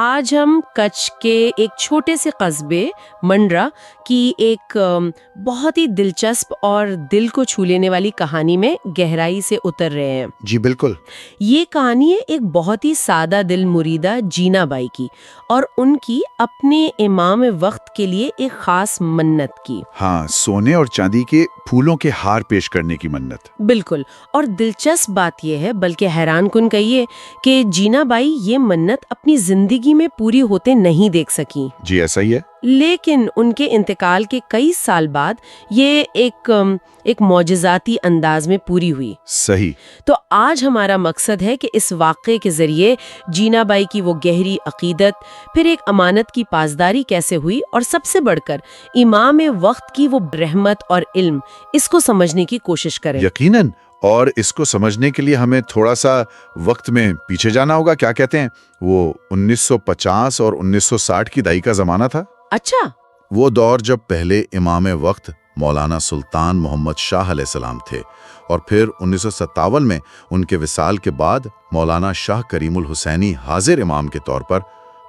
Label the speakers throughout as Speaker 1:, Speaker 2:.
Speaker 1: آج ہم کچھ کے ایک چھوٹے سے قصبے منڈرا کی ایک بہت ہی دلچسپ اور دل کو چھو لینے والی کہانی میں گہرائی سے اتر رہے ہیں۔
Speaker 2: جی بالکل۔
Speaker 1: یہ کہانی ہے ایک بہت ہی سادہ دل مریدہ جینا بائی کی، اور ان کی اپنے امام وقت کے لیے ایک خاص منت کی۔
Speaker 2: ہاں، سونے اور چاندی کے پھولوں کے ہار پیش کرنے کی منت۔
Speaker 1: بالکل، اور دلچسپ بات یہ ہے، بلکہ حیران کن کہیے، کہ جینا بائی یہ منت اپنی زندگی میں پوری ہوتے نہیں دیکھ سکیں۔
Speaker 2: جی ایسا ہی ہے۔
Speaker 1: لیکن ان کے انتقال کے کئی سال بعد یہ ایک معجزاتی انداز میں پوری ہوئی۔
Speaker 2: صحیح۔
Speaker 1: تو آج ہمارا مقصد ہے کہ اس واقعے کے ذریعے جینا بائی کی وہ گہری عقیدت، پھر ایک امانت کی پاسداری کیسے ہوئی، اور سب سے بڑھ کر امام وقت کی وہ رحمت اور علم، اس کو سمجھنے کی کوشش کریں۔
Speaker 2: یقیناً، اور اس کو سمجھنے کے لیے ہمیں تھوڑا سا وقت میں پیچھے جانا ہوگا۔ کیا کہتے ہیں، وہ 1950 اور 1960 کی دہائی کا زمانہ تھا۔
Speaker 1: اچھا۔
Speaker 2: وہ دور جب پہلے امام وقت مولانا سلطان محمد شاہ علیہ السلام تھے، اور پھر 1957 میں ان کے وصال کے بعد مولانا شاہ کریم الحسینی حاضر امام کے طور پر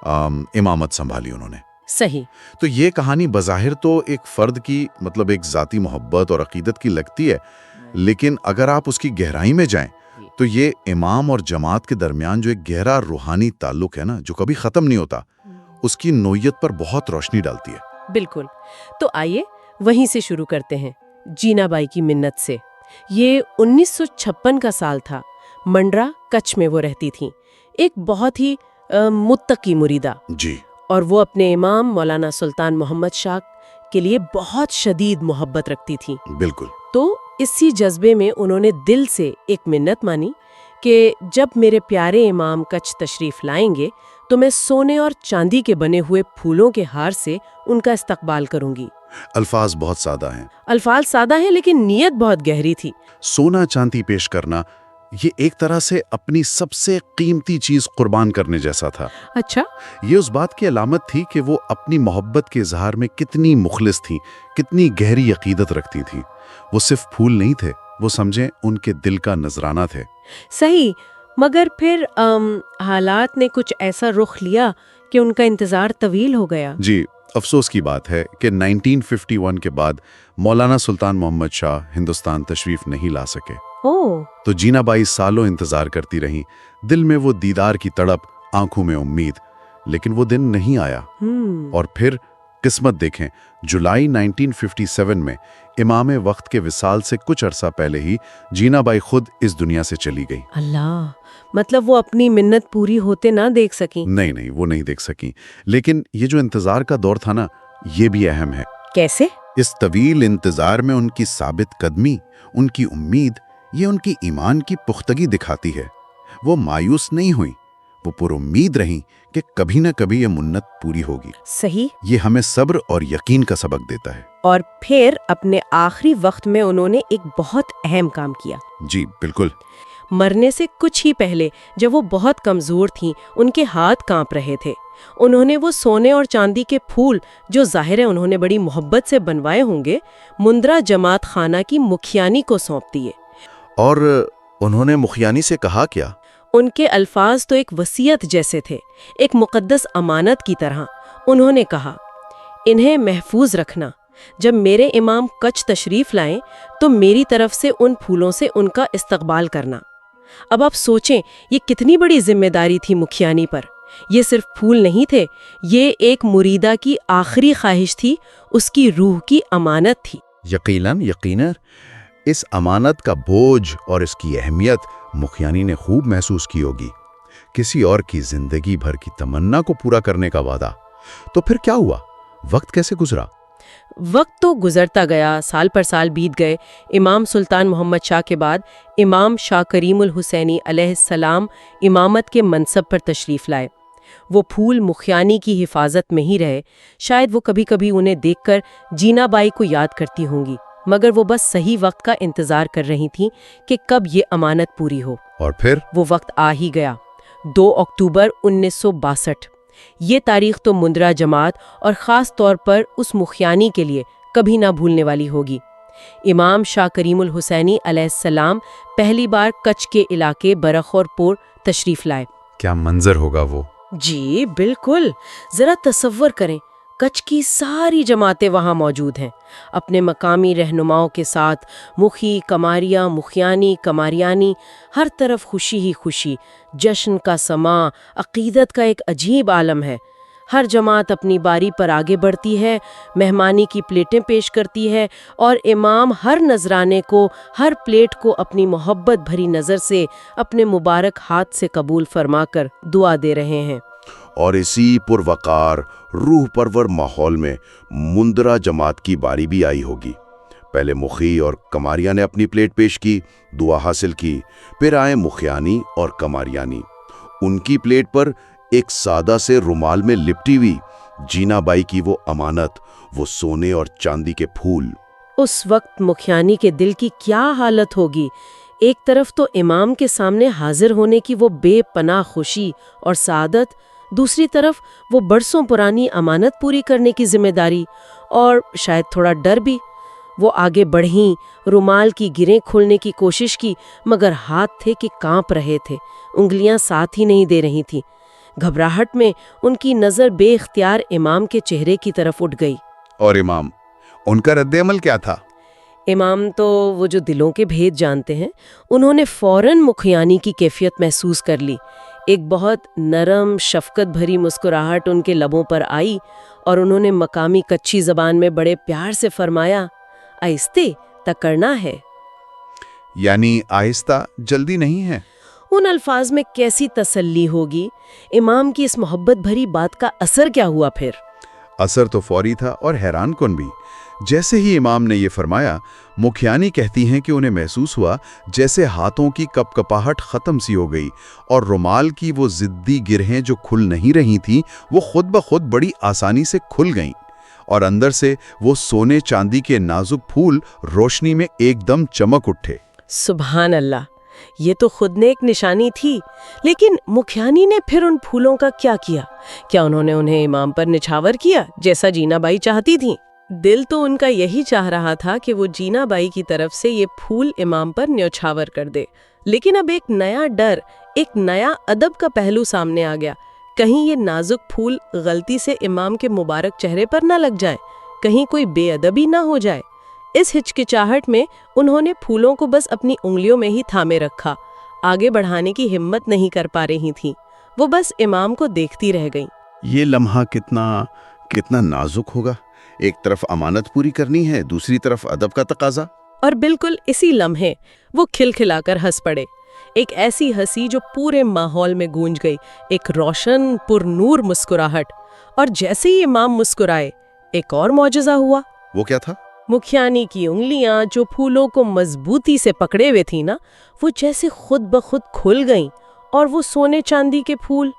Speaker 2: امامت سنبھالی انہوں نے۔
Speaker 1: صحیح۔
Speaker 2: تو یہ کہانی بظاہر تو ایک فرد کی ایک ذاتی محبت اور عقیدت کی لگتی ہے، لیکن اگر آپ اس کی گہرائی میں جائیں تو یہ امام اور جماعت کے درمیان جو ایک گہرا روحانی تعلق ہے نا، جو کبھی ختم نہیں ہوتا، اس کی نوعیت پر بہت روشنی ڈالتی ہے۔
Speaker 1: بالکل۔ تو آئیے وہیں سے شروع کرتے ہیں، جینا بائی کی منت سے۔ یہ 1956 کا سال تھا۔ منڈرا کچھ میں وہ رہتی تھیں، ایک بہت ہی متقی مریدہ۔
Speaker 2: جی۔
Speaker 1: اور وہ اپنے امام مولانا سلطان محمد شاہ کے لیے بہت شدید محبت رکھتی تھیں۔
Speaker 2: بالکل۔
Speaker 1: تو اسی جذبے میں انہوں نے دل سے ایک منت مانی کہ جب میرے پیارے امام کچھ تشریف لائیں گے تو میں سونے اور چاندی کے بنے ہوئے پھولوں کے ہار سے ان کا استقبال کروں گی۔
Speaker 2: الفاظ بہت سادہ ہیں۔
Speaker 1: الفاظ سادہ ہیں، لیکن نیت بہت گہری تھی۔
Speaker 2: سونا چاندی پیش کرنا، یہ ایک طرح سے اپنی سب سے قیمتی چیز قربان کرنے جیسا تھا۔
Speaker 1: اچھا۔
Speaker 2: یہ اس بات کی علامت تھی کہ وہ اپنی محبت کے اظہار میں کتنی مخلص تھیں، کتنی گہری عقیدت رکھتی تھیں۔ وہ صرف پھول نہیں تھے، وہ سمجھیں ان کے دل کا نذرانہ تھے۔
Speaker 1: صحیح، مگر پھر حالات نے کچھ ایسا رخ لیا کہ ان کا انتظار طویل ہو گیا۔
Speaker 2: جی، افسوس کی بات ہے کہ 1951 کے بعد مولانا سلطان محمد شاہ ہندوستان تشریف نہیں لا سکے۔ تو جینا بائی سالوں انتظار کرتی رہیں، دل میں وہ دیدار کی تڑپ، آنکھوں میں امید، لیکن وہ دن نہیں آیا۔ اور پھر قسمت دیکھیں، جولائی 1957 میں امام وقت کے وصال سے کچھ عرصہ پہلے ہی جینا بائی خود اس دنیا سے چلی گئی۔
Speaker 1: اللہ، مطلب وہ اپنی منت پوری ہوتے نہ دیکھ سکیں؟
Speaker 2: نہیں، وہ نہیں دیکھ سکیں، لیکن یہ جو انتظار کا دور تھا نا، یہ بھی اہم ہے۔
Speaker 1: کیسے؟
Speaker 2: اس طویل انتظار میں ان کی ثابت قدمی، ان کی امید، یہ ان کی ایمان کی پختگی دکھاتی ہے۔ وہ مایوس نہیں ہوئیں، وہ پر امید رہیں کہ کبھی نہ کبھی یہ منت پوری ہوگی۔
Speaker 1: صحیح۔
Speaker 2: یہ ہمیں صبر اور یقین کا سبق دیتا ہے۔
Speaker 1: اور پھر اپنے آخری وقت میں انہوں نے ایک بہت اہم کام کیا۔
Speaker 2: جی بالکل۔
Speaker 1: مرنے سے کچھ ہی پہلے جب وہ بہت کمزور تھیں، ان کے ہاتھ کانپ رہے تھے، انہوں نے وہ سونے اور چاندی کے پھول، جو ظاہر ہے انہوں نے بڑی محبت سے بنوائے ہوں گے، منڈرا جماعت خانہ کی مکھیانی کو سونپ دیے۔
Speaker 2: اور انہوں نے مکھیانی سے کہا کیا؟
Speaker 1: ان کے الفاظ تو ایک وصیت جیسے تھے، ایک مقدس امانت کی طرح۔ انہوں نے کہا، انہیں محفوظ رکھنا، جب میرے امام کچھ تشریف لائیں تو میری طرف سے ان پھولوں سے ان کا استقبال کرنا۔ اب آپ سوچیں، یہ کتنی بڑی ذمہ داری تھی مکھیانی پر۔ یہ صرف پھول نہیں تھے، یہ ایک مریدہ کی آخری خواہش تھی، اس کی روح کی امانت تھی۔
Speaker 2: یقیناً اس امانت کا بوجھ اور اس کی اہمیت مکھیانی نے خوب محسوس کی ہوگی۔ کسی اور کی زندگی بھر کی تمنا کو پورا کرنے کا وعدہ۔ تو پھر کیا ہوا؟ وقت کیسے گزرا؟
Speaker 1: وقت تو گزرتا گیا، سال پر سال بیت گئے۔ امام سلطان محمد شاہ کے بعد امام شاہ کریم الحسینی علیہ السلام امامت کے منصب پر تشریف لائے۔ وہ پھول مکھیانی کی حفاظت میں ہی رہے۔ شاید وہ کبھی کبھی انہیں دیکھ کر جینا بائی کو یاد کرتی ہوں گی، مگر وہ بس صحیح وقت کا انتظار کر رہی تھیں کہ کب یہ امانت پوری ہو۔
Speaker 2: اور پھر
Speaker 1: وہ وقت آ ہی گیا، 2 اکتوبر 1962۔ یہ تاریخ تو منڈرا جماعت اور خاص طور پر اس مکھیانی کے لیے کبھی نہ بھولنے والی ہوگی۔ امام شاہ کریم الحسینی علیہ السلام پہلی بار کچھ کے علاقے برخور پور تشریف لائے۔
Speaker 2: کیا منظر ہوگا وہ!
Speaker 1: جی بالکل، ذرا تصور کریں، کچھ کی ساری جماعتیں وہاں موجود ہیں، اپنے مقامی رہنماؤں کے ساتھ، مخی، کماریہ، مخیانی، کماریانی، ہر طرف خوشی ہی خوشی، جشن کا سماں، عقیدت کا ایک عجیب عالم ہے۔ ہر جماعت اپنی باری پر آگے بڑھتی ہے، مہمانی کی پلیٹیں پیش کرتی ہے، اور امام ہر نذرانے کو، ہر پلیٹ کو اپنی محبت بھری نظر سے، اپنے مبارک ہاتھ سے قبول فرما کر دعا دے رہے ہیں۔
Speaker 3: اور اسی پروقار روح پرور ماحول میں مندرہ جماعت کی باری بھی آئی ہوگی۔ پہلے مخی اور کماریہ نے اپنی پلیٹ پیش کی، دعا حاصل کی، پھر آئے مخیانی اور کماریانی۔ ان کی پلیٹ پر ایک سادہ سے رومال میں لپٹی ہوئی جینا بائی کی وہ امانت، وہ سونے اور چاندی کے پھول۔
Speaker 1: اس وقت مکھیانی کے دل کی کیا حالت ہوگی! ایک طرف تو امام کے سامنے حاضر ہونے کی وہ بے پناہ خوشی اور سعادت، دوسری طرف وہ برسوں پرانی امانت پوری کرنے کی ذمہ داری، اور شاید تھوڑا ڈر بھی۔ وہ آگے بڑھیں، رومال کی گریں کھولنے کی کوشش کی، مگر ہاتھ تھے کہ کانپ رہے تھے، انگلیاں ساتھ ہی نہیں دے رہی تھیں۔ گھبراہٹ میں ان کی نظر بے اختیار امام کے چہرے کی طرف اٹھ گئی۔
Speaker 2: اور امام، ان کا رد عمل کیا تھا؟
Speaker 1: امام تو وہ جو دلوں کے بھید جانتے ہیں، انہوں نے فوراً مکھیانی کی کیفیت محسوس کر لی۔ ایک بہت نرم شفقت بھری مسکراہٹ ان کے لبوں پر آئی، اور انہوں نے مقامی کچھی زبان میں بڑے پیار سے فرمایا، آہستہ تکڑنا ہے۔
Speaker 2: یعنی آہستہ، جلدی نہیں ہے۔
Speaker 1: ان الفاظ میں کیسی تسلی ہوگی! امام کی اس محبت بھری بات کا اثر کیا ہوا پھر؟
Speaker 2: اثر تو فوری تھا اور حیران کن بھی۔ جیسے ہی امام نے یہ فرمایا، مکھیانی کہتی ہیں کہ انہیں محسوس ہوا جیسے ہاتھوں کی کپ کپاہٹ ختم سی ہو گئی، اور رومال کی وہ ضدی گرہیں جو کھل نہیں رہی تھیں وہ خود بخود بڑی آسانی سے کھل گئیں، اور اندر سے وہ سونے چاندی کے نازک پھول روشنی میں ایک دم چمک اٹھے۔
Speaker 1: سبحان اللہ! یہ تو خود نے ایک نشانی تھی، لیکن مکھیانی نے پھر ان پھولوں کا کیا کیا؟ کیا انہوں نے انہیں امام پر نچھاور کیا جیسا جینا بائی چاہتی تھیں؟ دل تو ان کا یہی چاہ رہا تھا کہ وہ جینا بائی کی طرف سے یہ پھول امام پر نیوچھاور کر دے، لیکن اب ایک نیا ڈر، ایک نیا ادب کا پہلو سامنے آ گیا۔ کہیں یہ نازک پھول غلطی سے امام کے مبارک چہرے پر نہ لگ جائیں، کہیں کوئی بے ادبی نہ ہو جائے۔ اس ہچکچاہٹ میں انہوں نے پھولوں کو بس اپنی انگلیوں میں ہی تھامے رکھا، آگے بڑھانے کی ہمت نہیں کر پا رہی تھیں، وہ بس امام کو دیکھتی رہ گئیں۔
Speaker 3: یہ لمحہ کتنا نازک ہوگا، ایک طرف امانت پوری کرنی ہے، دوسری طرف ادب کا تقاضا۔
Speaker 1: اور بالکل اسی لمحے وہ کھلکھلا کر ہنس پڑے، ایک ایسی ہنسی جو پورے ماحول میں گونج گئی، ایک روشن پر نور مسکراہٹ۔ اور جیسے ہی امام مسکرائے، ایک اور معجزہ ہوا۔
Speaker 3: وہ کیا تھا؟
Speaker 1: مکھیانی کی انگلیاں جو پھولوں کو مضبوطی سے پکڑے ہوئے تھیں نا، وہ جیسے خود بخود کھل گئیں، اور وہ سونے چاندی کے پھول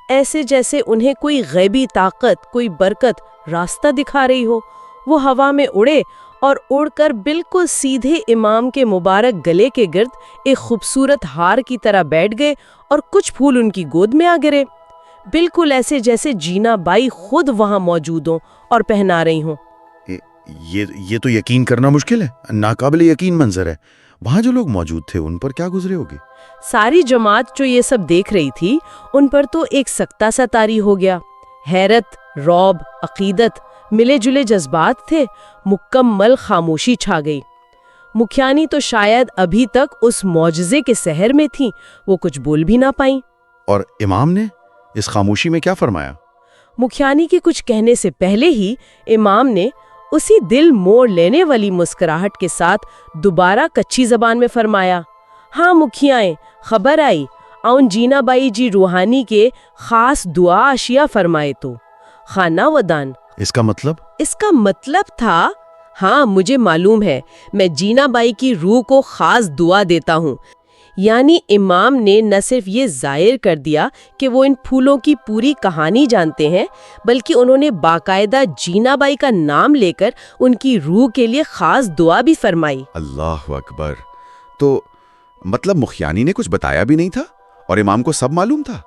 Speaker 1: ایسے جیسے انہیں کوئی غیبی طاقت، کوئی برکت راستہ دکھا رہی ہو، وہ ہوا میں اڑے اور اڑ کر بالکل سیدھے امام کے مبارک گلے کے گرد ایک خوبصورت ہار کی طرح بیٹھ گئے، اور کچھ پھول ان کی گود میں آ گرے، بالکل ایسے جیسے جینا بائی خود وہاں موجود ہوں اور پہنا رہی ہوں۔
Speaker 3: یہ تو یقین کرنا مشکل ہے، ناقابل یقین منظر ہے۔ وہاں جو لوگ موجود تھے ان پر کیا گزرے ہوگے؟
Speaker 1: ساری جماعت جو یہ سب دیکھ رہی تھی، ان پر تو ایک سکتہ سا طاری ہو گیا۔ حیرت، رعب، عقیدت، ملے جلے جذبات تھے، مکمل خاموشی چھا گئی۔ مکھیانی تو شاید ابھی تک اس معجزے کے سحر میں تھیں، وہ کچھ بول بھی نہ پائیں۔
Speaker 3: اور امام نے اس خاموشی میں کیا فرمایا؟
Speaker 1: مکھیانی کے کچھ کہنے سے پہلے ہی امام نے اسی دل موڑ لینے والی مسکراہٹ کے ساتھ دوبارہ کچھی زبان میں فرمایا، ہاں مکھیائیں، خبر آئی آؤن جینا بائی جی روحانی کے خاص دعا اشیاء فرمائے تو خانہ ودان۔
Speaker 3: اس کا مطلب؟
Speaker 1: اس کا مطلب تھا، ہاں مجھے معلوم ہے، میں جینا بائی کی روح کو خاص دعا دیتا ہوں۔ یعنی امام نے نہ صرف یہ ظاہر کر دیا کہ وہ ان پھولوں کی پوری کہانی جانتے ہیں، بلکہ انہوں نے باقاعدہ جینا بائی کا نام لے کر ان کی روح کے لیے خاص دعا بھی فرمائی۔
Speaker 2: اللہ اکبر! تو مطلب مکھیانی نے کچھ بتایا بھی نہیں تھا اور امام کو سب معلوم تھا؟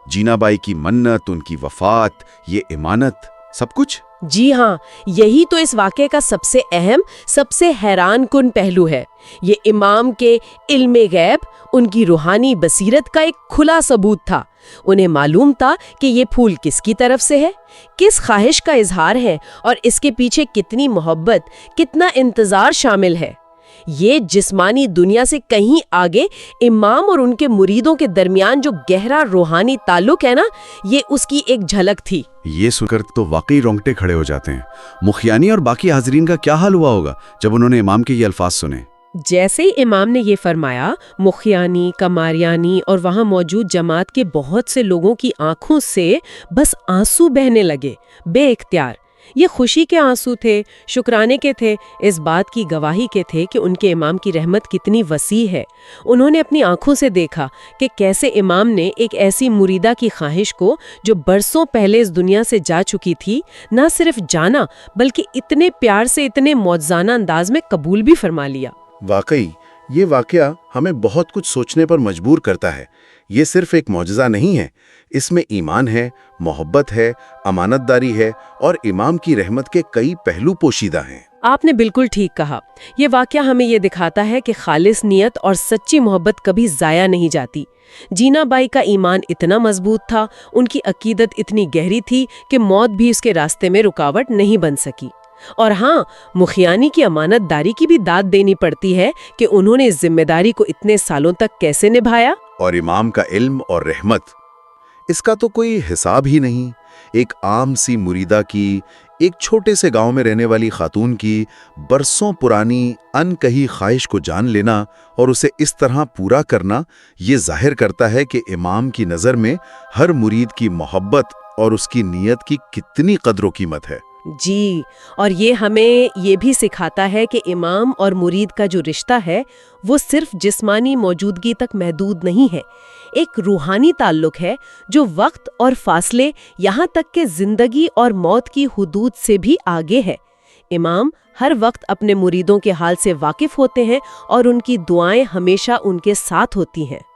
Speaker 2: جینا بائی کی منت، ان کی وفات، یہ امانت، سب کچھ؟
Speaker 1: جی ہاں، یہی تو اس واقعے کا سب سے اہم، سب سے حیران کن پہلو ہے۔ یہ امام کے علم غیب، ان کی روحانی بصیرت کا ایک کھلا ثبوت تھا۔ انہیں معلوم تھا کہ یہ پھول کس کی طرف سے ہے، کس خواہش کا اظہار ہے، اور اس کے پیچھے کتنی محبت، کتنا انتظار شامل ہے۔ یہ جسمانی دنیا سے کہیں آگے امام اور ان کے مریدوں کے درمیان جو گہرا روحانی تعلق ہے نا، یہ اس کی ایک جھلک تھی۔
Speaker 2: یہ سن کر تو واقعی رونگٹے کھڑے ہو جاتے ہیں۔ مخیانی اور باقی حاضرین کا کیا حال ہوا ہوگا جب انہوں نے امام کے یہ الفاظ سنے؟
Speaker 1: جیسے ہی امام نے یہ فرمایا، مخیانی، کماریانی اور وہاں موجود جماعت کے بہت سے لوگوں کی آنکھوں سے بس آنسو بہنے لگے، بے اختیار۔ یہ خوشی کے آنسو تھے، شکرانے کے تھے، اس بات کی گواہی کے تھے کہ ان کے امام کی رحمت کتنی وسیع ہے۔ انہوں نے اپنی آنکھوں سے دیکھا کہ کیسے امام نے ایک ایسی مریدہ کی خواہش کو جو برسوں پہلے اس دنیا سے جا چکی تھی، نہ صرف جانا بلکہ اتنے پیار سے، اتنے معجزانہ انداز میں قبول بھی فرما لیا۔
Speaker 4: واقعی یہ واقعہ ہمیں بہت کچھ سوچنے پر مجبور کرتا ہے۔ یہ صرف ایک معجزہ نہیں ہے، اس میں ایمان ہے، محبت ہے، امانت داری ہے، اور امام کی رحمت کے کئی پہلو پوشیدہ ہیں۔
Speaker 1: آپ نے بالکل ٹھیک کہا۔ یہ واقعہ ہمیں یہ دکھاتا ہے کہ خالص نیت اور سچی محبت کبھی ضائع نہیں جاتی۔ جینا بائی کا ایمان اتنا مضبوط تھا، ان کی عقیدت اتنی گہری تھی کہ موت بھی اس کے راستے میں رکاوٹ نہیں بن سکی۔ اور ہاں، مخیانی کی امانت داری کی بھی داد دینی پڑتی ہے کہ انہوں نے اس ذمہ داری کو اتنے سالوں تک کیسے نبھایا۔
Speaker 4: اور امام کا علم اور رحمت، اس کا تو کوئی حساب ہی نہیں۔ ایک عام سی مریدہ کی، ایک چھوٹے سے گاؤں میں رہنے والی خاتون کی برسوں پرانی ان کہی خواہش کو جان لینا اور اسے اس طرح پورا کرنا، یہ ظاہر کرتا ہے کہ امام کی نظر میں ہر مرید کی محبت اور اس کی نیت کی کتنی قدر و قیمت ہے۔
Speaker 1: جی، اور یہ ہمیں یہ بھی سکھاتا ہے کہ امام اور مرید کا جو رشتہ ہے وہ صرف جسمانی موجودگی تک محدود نہیں ہے، ایک روحانی تعلق ہے جو وقت اور فاصلے، یہاں تک کہ زندگی اور موت کی حدود سے بھی آگے ہے۔ امام ہر وقت اپنے مریدوں کے حال سے واقف ہوتے ہیں اور ان کی دعائیں ہمیشہ ان کے ساتھ ہوتی ہیں۔